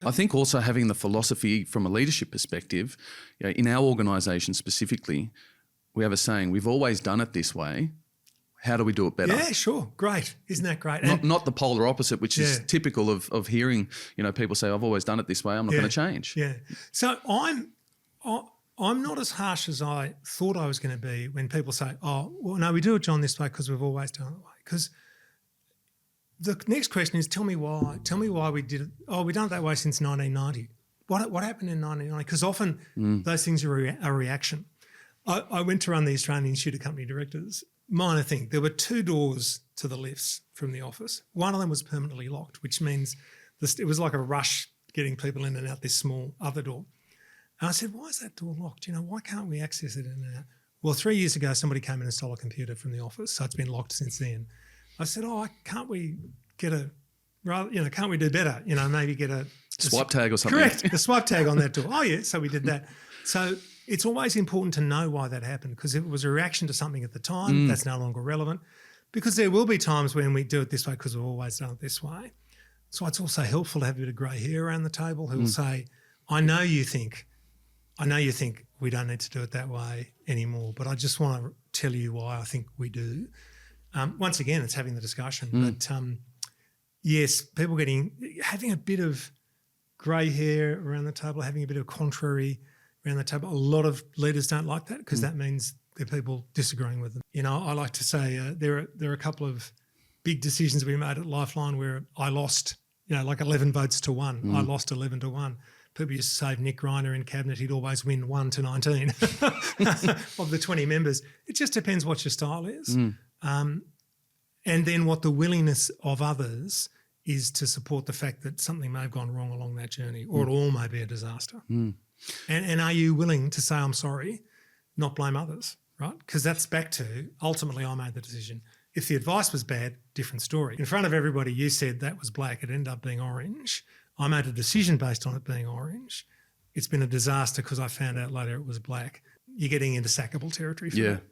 I think also having the philosophy from a leadership perspective, in our organisation specifically, we have a saying, we've always done it this way. How do we do it better? Yeah, sure. Great. Isn't that great? Not the polar opposite, which is typical of hearing, people say, I've always done it this way, I'm not going to change. Yeah. So I'm not as harsh as I thought I was going to be when people say, oh, well, no, we do it, John, this way because we've always done it that way. Because the next question is, tell me why. Tell me why we did it. Oh, we've done it that way since 1990. What happened in 1990? Because often those things are a reaction. I went to run the Australian Institute of Company Directors. Minor thing, there were 2 doors to the lifts from the office. One of them was permanently locked, which means it was like a rush getting people in and out this small other door. And I said, why is that door locked? Why can't we access it in and out? Well, 3 years ago, somebody came in and stole a computer from the office, so it's been locked since then. I said, can't we get can't we do better? Maybe get a swipe tag or something. Correct, a swipe tag on that door. Oh, yeah, so we did that. So it's always important to know why that happened, because if it was a reaction to something at the time, that's no longer relevant, because there will be times when we do it this way because we've always done it this way. So it's also helpful to have a bit of grey hair around the table who will say, I know you think we don't need to do it that way anymore, but I just want to tell you why I think we do. Once again, it's having the discussion. But yes, people having a bit of grey hair around the table, having a bit of contrary around the table. A lot of leaders don't like that because that means there are people disagreeing with them. I like to say there are a couple of big decisions we made at Lifeline where I lost, like 11 votes to 1. I lost 11 to 1. People used to say if Nick Greiner in cabinet, he'd always win 1 to 19 of the 20 members. It just depends what your style is. And then what the willingness of others is to support the fact that something may have gone wrong along that journey, or it all may be a disaster. And are you willing to say, I'm sorry, not blame others, right? Because that's back to, ultimately, I made the decision. If the advice was bad, different story. In front of everybody, you said that was black. It ended up being orange. I made a decision based on it being orange. It's been a disaster because I found out later it was black. You're getting into sackable territory for that.